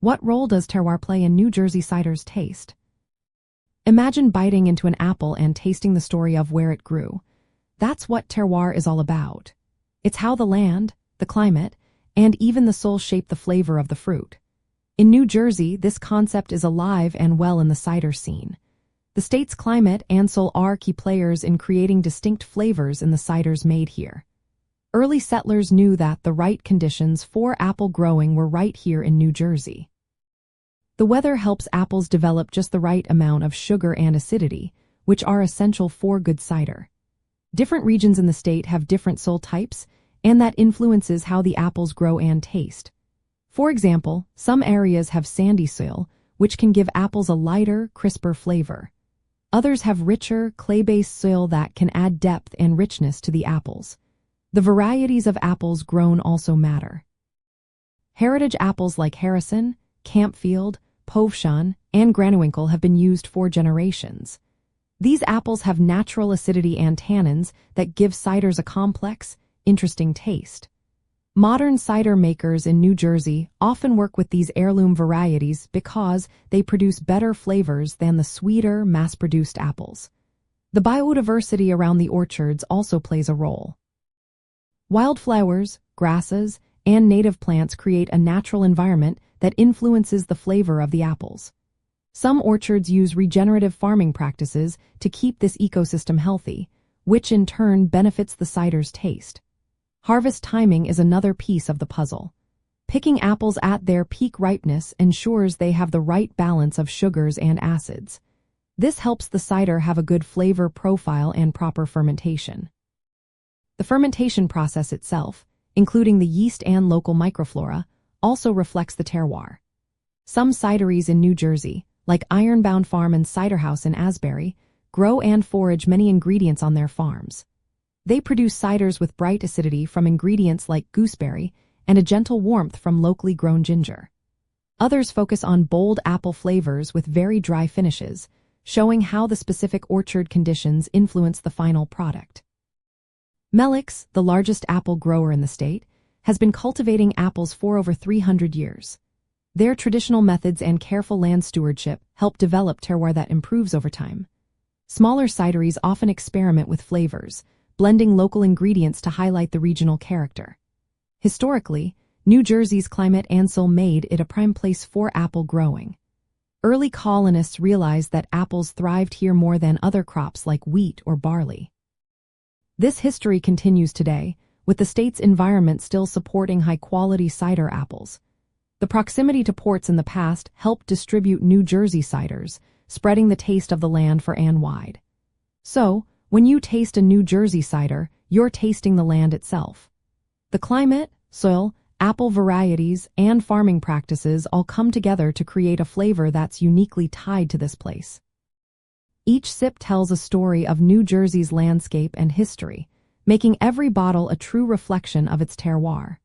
What role does terroir play in New Jersey cider's taste? Imagine biting into an apple and tasting the story of where it grew. That's what terroir is all about. It's how the land, the climate, and even the soil shape the flavor of the fruit. In New Jersey, this concept is alive and well in the cider scene. The state's climate and soil are key players in creating distinct flavors in the ciders made here. Early settlers knew that the right conditions for apple growing were right here in New Jersey. The weather helps apples develop just the right amount of sugar and acidity, which are essential for good cider. Different regions in the state have different soil types, and that influences how the apples grow and taste. For example, some areas have sandy soil, which can give apples a lighter, crisper flavor. Others have richer, clay-based soil that can add depth and richness to the apples. The varieties of apples grown also matter. Heritage apples like Harrison, Campfield, Povshan, and Granuwinkle have been used for generations. These apples have natural acidity and tannins that give ciders a complex, interesting taste. Modern cider makers in New Jersey often work with these heirloom varieties because they produce better flavors than the sweeter, mass-produced apples. The biodiversity around the orchards also plays a role. Wildflowers, grasses, and native plants create a natural environment that influences the flavor of the apples. Some orchards use regenerative farming practices to keep this ecosystem healthy, which in turn benefits the cider's taste. Harvest timing is another piece of the puzzle. Picking apples at their peak ripeness ensures they have the right balance of sugars and acids. This helps the cider have a good flavor profile and proper fermentation. The fermentation process itself, including the yeast and local microflora, also reflects the terroir. Some cideries in New Jersey, like Ironbound Farm and Cider House in Asbury, grow and forage many ingredients on their farms. They produce ciders with bright acidity from ingredients like gooseberry and a gentle warmth from locally grown ginger. Others focus on bold apple flavors with very dry finishes, showing how the specific orchard conditions influence the final product. Melix, the largest apple grower in the state, has been cultivating apples for over 300 years. Their traditional methods and careful land stewardship help develop terroir that improves over time. Smaller cideries often experiment with flavors, blending local ingredients to highlight the regional character. Historically, New Jersey's climate and soil made it a prime place for apple growing. Early colonists realized that apples thrived here more than other crops like wheat or barley. This history continues today, with the state's environment still supporting high-quality cider apples. The proximity to ports in the past helped distribute New Jersey ciders, spreading the taste of the land far and wide. So, when you taste a New Jersey cider, you're tasting the land itself. The climate, soil, apple varieties, and farming practices all come together to create a flavor that's uniquely tied to this place. Each sip tells a story of New Jersey's landscape and history, making every bottle a true reflection of its terroir.